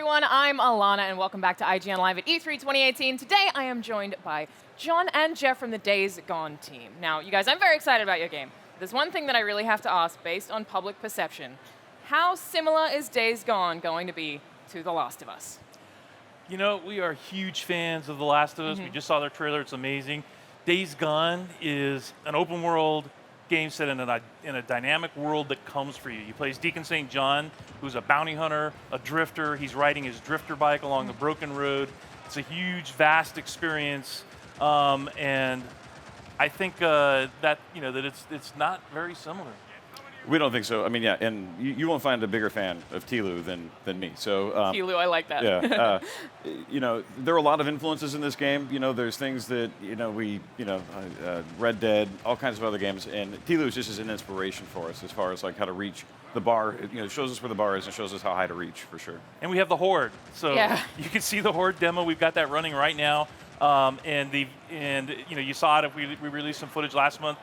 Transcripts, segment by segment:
everyone, I'm Alana, and welcome back to IGN Live at E3 2018. Today, I am joined by John and Jeff from the Days Gone team. Now, you guys, I'm very excited about your game. There's one thing that I really have to ask, based on public perception. How similar is Days Gone going to be to The Last of Us? You know, we are huge fans of The Last of Us. We just saw their trailer. It's amazing. Days Gone is an open world game set in a dynamic world that comes for you. You play as Deacon St. John, who's a bounty hunter, a drifter. He's riding his drifter bike along the broken road. It's a huge, vast experience, and I think that it's not very similar. We don't think so. I mean, yeah, and you won't find a bigger fan of Tilu than me. So Tilu, I like that. Yeah, there are a lot of influences in this game. You know, there's things that Red Dead, all kinds of other games, and Tilu is just as an inspiration for us as far as like how to reach the bar. It shows us where the bar is and shows us how high to reach for sure. And we have the Horde, so you can see the Horde demo. We've got that running right now, and you saw it. We released some footage last month.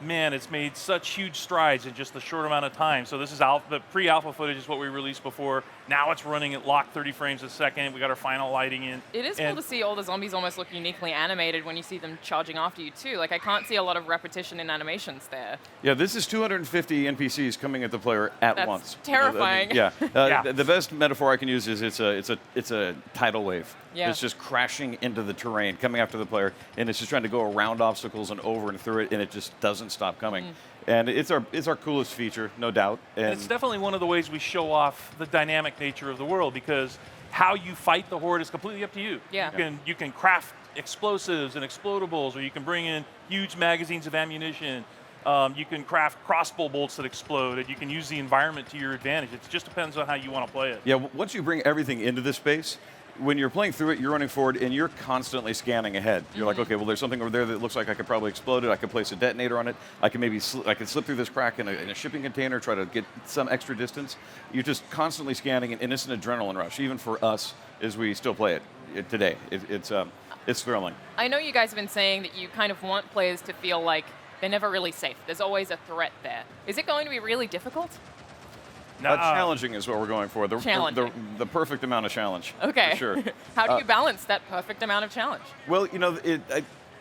Man, it's made such huge strides in just a short amount of time. So this is the pre-alpha footage is what we released before. Now it's running at locked 30 frames a second. We got our final lighting in. It is cool to see all the zombies almost look uniquely animated when you see them charging after you too. Like I can't see a lot of repetition in animations there. Yeah, this is 250 NPCs coming at the player at once. That's terrifying. The best metaphor I can use is it's a tidal wave. Yeah. It's just crashing into the terrain, coming after the player, and it's just trying to go around obstacles and over and through it, and it just doesn't stop coming. And it's our coolest feature, no doubt. And it's definitely one of the ways we show off the dynamic nature of the world, because how you fight the Horde is completely up to you. Yeah. You can craft explosives and explodables, or you can bring in huge magazines of ammunition. You can craft crossbow bolts that explode, and you can use the environment to your advantage. It just depends on how you want to play it. Yeah, once you bring everything into this space, when you're playing through it, you're running forward and you're constantly scanning ahead. You're like, okay, well, there's something over there that looks like I could probably explode it. I could place a detonator on it. I can maybe I could slip through this crack in a shipping container, try to get some extra distance. You're just constantly scanning, and it's an adrenaline rush, even for us as we still play it today. It's thrilling. I know you guys have been saying that you kind of want players to feel like they're never really safe. There's always a threat there. Is it going to be really difficult? Challenging is what we're going for. The perfect amount of challenge. Okay. For sure. How do you balance that perfect amount of challenge? Well,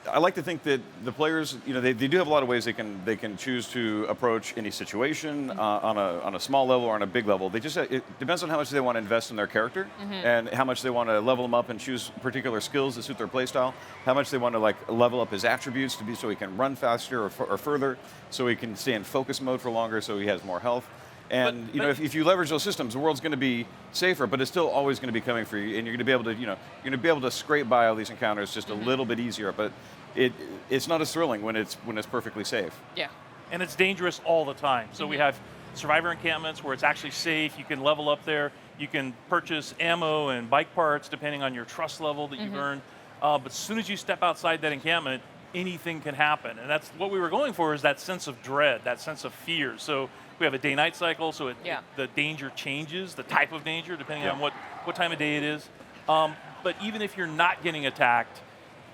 I like to think that the players, they do have a lot of ways they can choose to approach any situation on a small level or on a big level. It depends on how much they want to invest in their character and how much they want to level them up and choose particular skills that suit their playstyle. How much they want to level up his attributes to be so he can run faster or further, so he can stay in focus mode for longer, so he has more health. And if you leverage those systems, the world's going to be safer, but it's still always going to be coming for you, and you're going to be able to, you're going to be able to scrape by all these encounters just a little bit easier. But it's not as thrilling when it's perfectly safe. Yeah. And it's dangerous all the time. So we have survivor encampments where it's actually safe. You can level up there. You can purchase ammo and bike parts depending on your trust level that you've earned. But as soon as you step outside that encampment, anything can happen. And that's what we were going for, is that sense of dread, that sense of fear. So we have a day-night cycle, so the danger changes, the type of danger, depending on what time of day it is. But even if you're not getting attacked,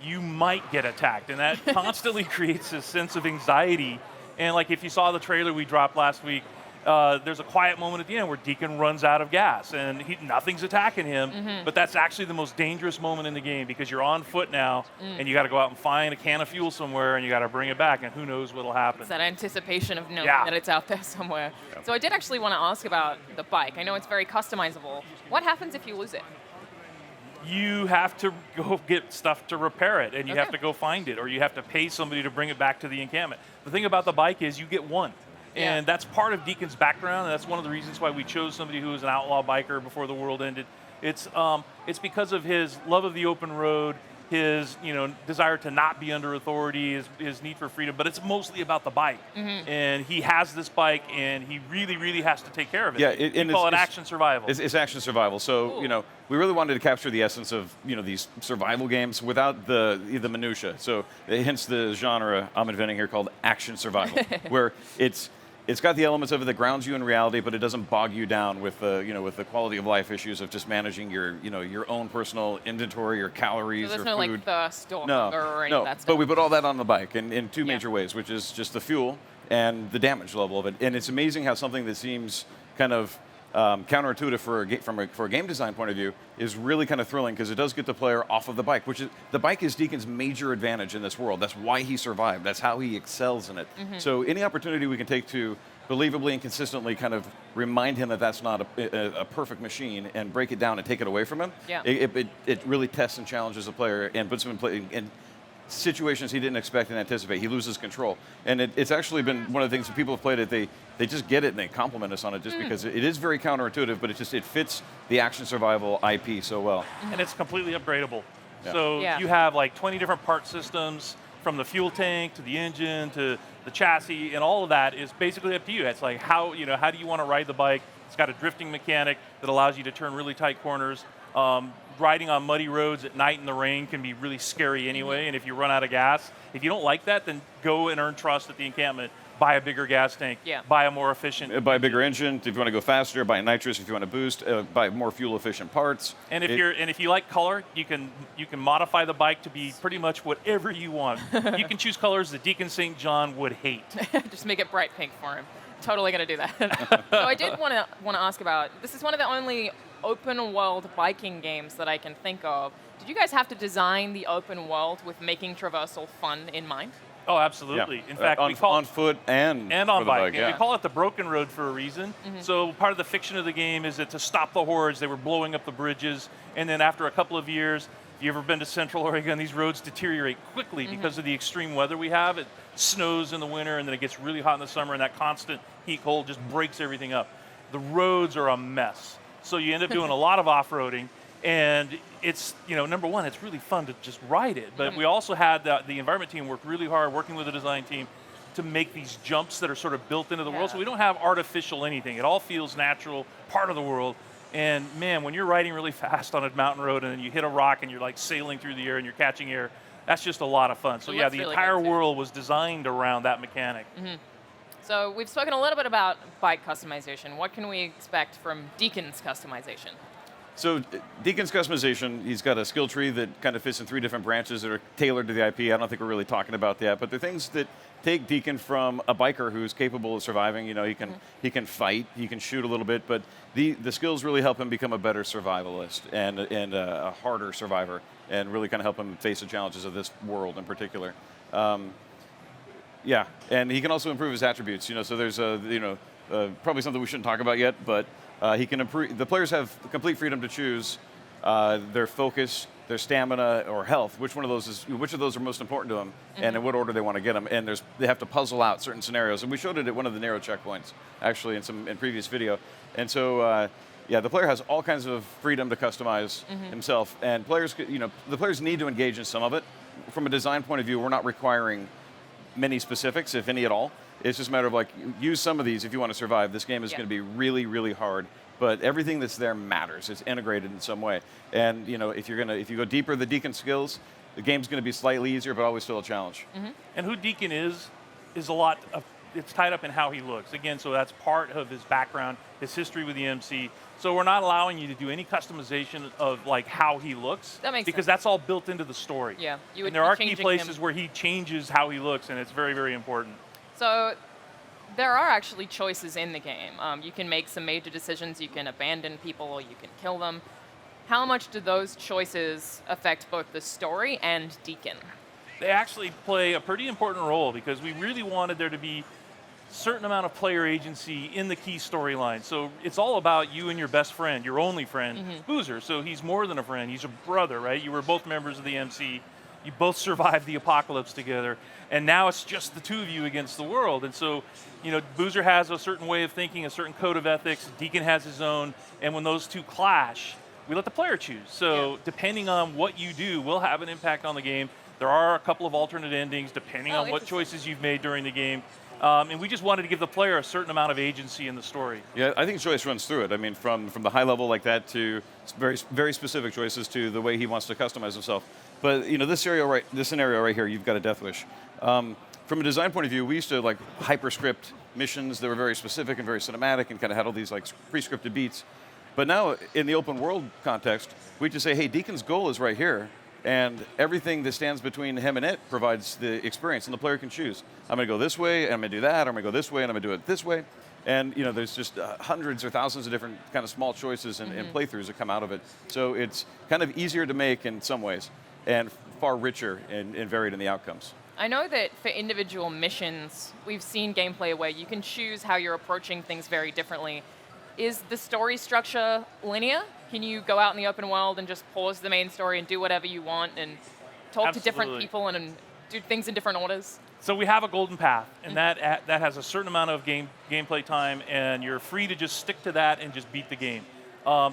you might get attacked, and that constantly creates a sense of anxiety. And like if you saw the trailer we dropped last week, there's a quiet moment at the end where Deacon runs out of gas, and nothing's attacking him, but that's actually the most dangerous moment in the game, because you're on foot now, and you got to go out and find a can of fuel somewhere, and you got to bring it back, and who knows what'll happen. It's that anticipation of knowing that it's out there somewhere. Yeah. So I did actually want to ask about the bike. I know it's very customizable. What happens if you lose it? You have to go get stuff to repair it, and you have to go find it, or you have to pay somebody to bring it back to the encampment. The thing about the bike is you get one. And that's part of Deacon's background, and that's one of the reasons why we chose somebody who was an outlaw biker before the world ended. It's because of his love of the open road, his desire to not be under authority, his need for freedom, but it's mostly about the bike. And he has this bike, and he really, really has to take care of it. Yeah, we call it action survival. It's action survival. So we really wanted to capture the essence of these survival games without the minutia. So hence the genre I'm inventing here called action survival, where it's got the elements of it that grounds you in reality, but it doesn't bog you down with with the quality of life issues of just managing your own personal inventory, your calories, so there's or no food. Thirst or hunger or any of that stuff. But we put all that on the bike in two major ways, which is just the fuel and the damage level of it. And it's amazing how something that seems kind of counterintuitive for a game design point of view, is really kind of thrilling because it does get the player off of the bike, which is the bike is Deacon's major advantage in this world. That's why he survived. That's how he excels in it. So any opportunity we can take to believably and consistently kind of remind him that that's not a perfect machine and break it down and take it away from him, it really tests and challenges the player and puts him in play in situations he didn't expect and anticipate. He loses control. And it's actually been one of the things that people have played it, they just get it and they compliment us on it just because it is very counterintuitive, but it fits the action survival IP so well. And it's completely upgradable. Yeah. So you have like 20 different part systems, from the fuel tank to the engine to the chassis, and all of that is basically up to you. It's like how do you want to ride the bike? It's got a drifting mechanic that allows you to turn really tight corners. Riding on muddy roads at night in the rain can be really scary anyway, and if you run out of gas, if you don't like that, then go and earn trust at the encampment. Buy a bigger gas tank, buy a more efficient... Buy a bigger engine if you want to go faster, buy a nitrous if you want to boost, buy more fuel-efficient parts. And if you like color, you can modify the bike to be pretty much whatever you want. You can choose colors that Deacon St. John would hate. Just make it bright pink for him. Totally going to do that. So I did want to ask about, this is one of the only open world biking games that I can think of. Did you guys have to design the open world with making traversal fun in mind? Oh, absolutely. Yeah. In fact, we call on foot and on bike. Yeah. We call it the broken road for a reason. So part of the fiction of the game is that to stop the hordes, they were blowing up the bridges, and then after a couple of years, if you've ever been to Central Oregon, these roads deteriorate quickly because of the extreme weather we have. It snows in the winter, and then it gets really hot in the summer, and that constant heat cold just breaks everything up. The roads are a mess. So you end up doing a lot of off-roading, and it's, number one, it's really fun to just ride it. But we also had the environment team work really hard, working with the design team, to make these jumps that are sort of built into the world. So we don't have artificial anything. It all feels natural, part of the world. And man, when you're riding really fast on a mountain road and then you hit a rock and you're like sailing through the air and you're catching air, that's just a lot of fun. So yeah, the really entire world was designed around that mechanic. So we've spoken a little bit about bike customization. What can we expect from Deacon's customization? So Deacon's customization, he's got a skill tree that kind of fits in 3 different branches that are tailored to the IP. I don't think we're really talking about that, but they're things that take Deacon from a biker who's capable of surviving. He can fight, he can shoot a little bit, but the skills really help him become a better survivalist and a harder survivor, and really kind of help him face the challenges of this world in particular. Yeah, and he can also improve his attributes. So there's probably something we shouldn't talk about yet, but he can improve. The players have complete freedom to choose their focus, their stamina, or health. Which of those are most important to them, and in what order they want to get them. And they have to puzzle out certain scenarios. And we showed it at one of the narrow checkpoints, actually, in previous video. And so, the player has all kinds of freedom to customize himself. And the players need to engage in some of it. From a design point of view, we're not requiring many specifics, if any at all. It's just a matter of use some of these if you want to survive. This game is going to be really, really hard, but everything that's there matters. It's integrated in some way. And if you go deeper the Deacon skills, the game's going to be slightly easier, but always still a challenge. And who Deacon is a lot of, it's tied up in how he looks. Again, so that's part of his background, his history with the MC. So we're not allowing you to do any customization of how he looks. That makes because sense. That's all built into the story. Yeah, and there are key places where he changes how he looks, and it's very, very important. So there are actually choices in the game. You can make some major decisions. You can abandon people, or you can kill them. How much do those choices affect both the story and Deacon? They actually play a pretty important role because we really wanted there to be certain amount of player agency in the key storyline. So it's all about you and your best friend, your only friend, Boozer. So he's more than a friend, he's a brother, right? You were both members of the MC. You both survived the apocalypse together, and now it's just the two of you against the world. And so, Boozer has a certain way of thinking, a certain code of ethics. Deacon has his own, and when those two clash, we let the player choose. So depending on what you do will have an impact on the game. There are a couple of alternate endings depending on what choices you've made during the game. And we just wanted to give the player a certain amount of agency in the story. Yeah, I think choice runs through it. I mean, from the high level like that to very, very specific choices to the way he wants to customize himself. But this scenario right here, you've got a death wish. From a design point of view, we used to hyperscript missions that were very specific and very cinematic and kind of had all these pre-scripted beats. But now in the open world context, we just say, hey, Deacon's goal is right here. And everything that stands between him and it provides the experience, and the player can choose. I'm going to go this way, and I'm going to do that, or I'm going to go this way, and I'm going to do it this way. And there's just hundreds or thousands of different kind of small choices and playthroughs that come out of it. So it's kind of easier to make in some ways, and far richer and varied in the outcomes. I know that for individual missions, we've seen gameplay where you can choose how you're approaching things very differently. Is the story structure linear? Can you go out in the open world and just pause the main story and do whatever you want and talk to different people and do things in different orders? So we have a golden path, and that has a certain amount of gameplay time, and you're free to just stick to that and just beat the game.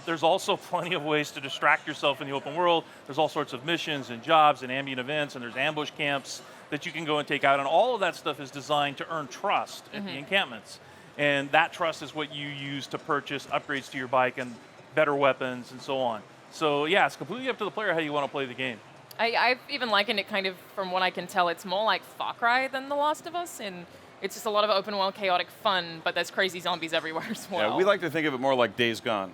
There's also plenty of ways to distract yourself in the open world. There's all sorts of missions and jobs and ambient events, and there's ambush camps that you can go and take out, and all of that stuff is designed to earn trust at the encampments. And that trust is what you use to purchase upgrades to your bike and better weapons and so on. So yeah, it's completely up to the player how you want to play the game. I've even likened it kind of, from what I can tell, it's more like Far Cry than The Last of Us, and it's just a lot of open world chaotic fun, but there's crazy zombies everywhere as well. Yeah, we like to think of it more like Days Gone.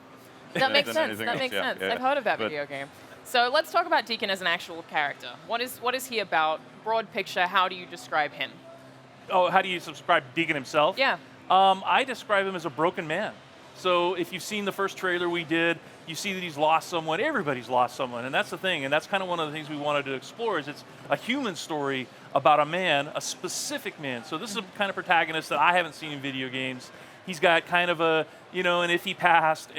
That makes sense. That makes sense. I've heard of that video game. So let's talk about Deacon as an actual character. What is he about? Broad picture, how do you describe him? Oh, how do you describe Deacon himself? Yeah. I describe him as a broken man. So if you've seen the first trailer we did, you see that he's lost someone. Everybody's lost someone, and that's the thing. And that's kind of one of the things we wanted to explore, is it's a human story about a man, a specific man. So this is a kind of protagonist that I haven't seen in video games. He's got kind of an iffy past,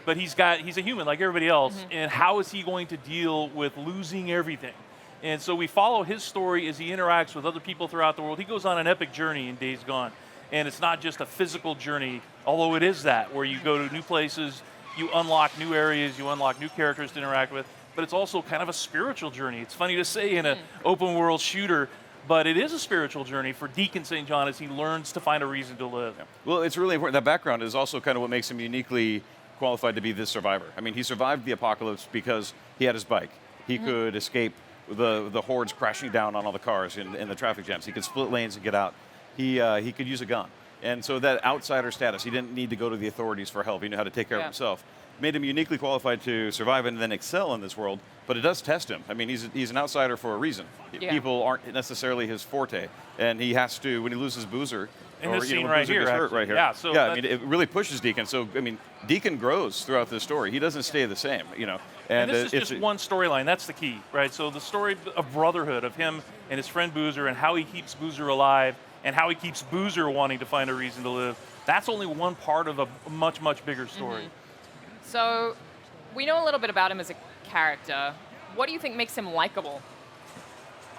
but he's a human like everybody else. And how is he going to deal with losing everything? And so we follow his story as he interacts with other people throughout the world. He goes on an epic journey in Days Gone. And it's not just a physical journey, although it is that, where you go to new places, you unlock new areas, you unlock new characters to interact with, but it's also kind of a spiritual journey. It's funny to say in an open world shooter, but it is a spiritual journey for Deacon St. John as he learns to find a reason to live. Yeah. Well, it's really important. That background is also kind of what makes him uniquely qualified to be this survivor. I mean, he survived the apocalypse because he had his bike. He could escape the hordes crashing down on all the cars in the traffic jams. He could split lanes and get out. He could use a gun. And so that outsider status, he didn't need to go to the authorities for help. He knew how to take care of himself. Made him uniquely qualified to survive and then excel in this world, but it does test him. I mean, he's an outsider for a reason. Yeah. People aren't necessarily his forte, and he has to, when he loses Boozer, in this scene right here, Yeah, I mean, it really pushes Deacon. So, I mean, Deacon grows throughout this story. He doesn't stay the same, And this is just one storyline. That's the key, right? So the story of brotherhood, of him and his friend Boozer, and how he keeps Boozer alive, and how he keeps Boozer wanting to find a reason to live. That's only one part of a much, much bigger story. So we know a little bit about him as a character. What do you think makes him likable?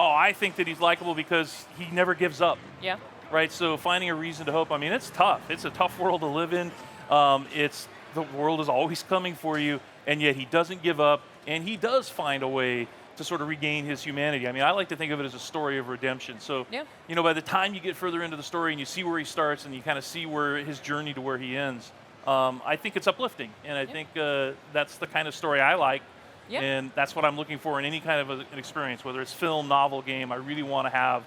Oh, I think that he's likable because he never gives up. Yeah. Right, so finding a reason to hope. I mean, it's tough. It's a tough world to live in. The world is always coming for you, and yet he doesn't give up, and he does find a way to sort of regain his humanity. I mean, I like to think of it as a story of redemption. So, by the time you get further into the story and you see where he starts and you kind of see where his journey to where he ends, I think it's uplifting. And I think that's the kind of story I like. Yeah. And that's what I'm looking for in any kind of an experience, whether it's film, novel, game. I really want to have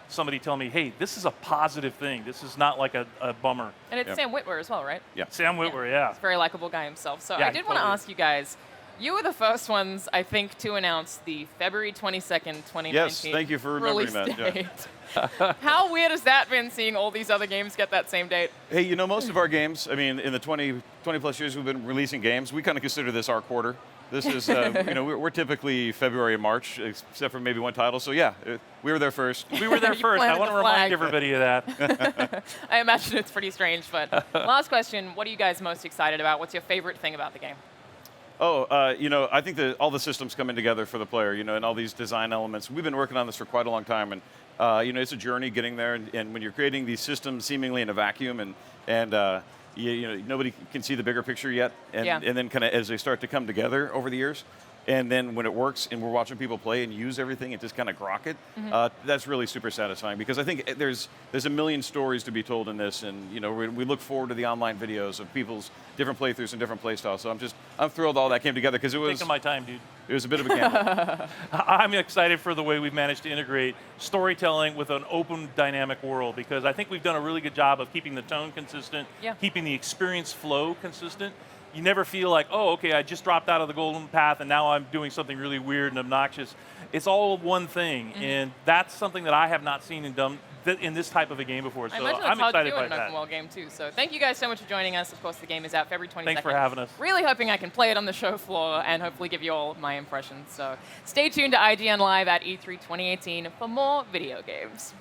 somebody tell me, hey, this is a positive thing. This is not like a bummer. And it's Sam Witwer as well, right? Yeah. Sam Witwer, yeah. He's a very likable guy himself. So I did want to ask you guys, you were the first ones, I think, to announce the February 22nd, 2019 Yes, thank you for remembering that. Date. Yeah. How weird has that been, seeing all these other games get that same date? Hey, most of our games, I mean, in the 20 plus years we've been releasing games, we kind of consider this our quarter. This is, we're typically February and March, except for maybe one title. So yeah, we were there first. We were there first. I want to remind everybody of that. I imagine it's pretty strange, but last question, what are you guys most excited about? What's your favorite thing about the game? Oh, I think that all the systems coming together for the player, and all these design elements. We've been working on this for quite a long time, and it's a journey getting there. And when you're creating these systems seemingly in a vacuum, and nobody can see the bigger picture yet, and then kind of as they start to come together over the years, and then when it works and we're watching people play and use everything and just kind of grok it, that's really super satisfying, because I think there's a million stories to be told in this, and we look forward to the online videos of people's different playthroughs and different playstyles. So I'm thrilled all that came together, because it was taking my time, dude. It was a bit of a gamble. I'm excited for the way we've managed to integrate storytelling with an open, dynamic world, because I think we've done a really good job of keeping the tone consistent, keeping the experience flow consistent. You never feel like, oh, okay, I just dropped out of the golden path and now I'm doing something really weird and obnoxious. It's all one thing, and that's something that I have not seen in this type of a game before. So I imagine I'm it's hard to excited do by in an open that. world game too. So thank you guys so much for joining us. Of course, the game is out February 22nd. Thanks for having us. Really hoping I can play it on the show floor and hopefully give you all my impressions. So stay tuned to IGN Live at E3 2018 for more video games.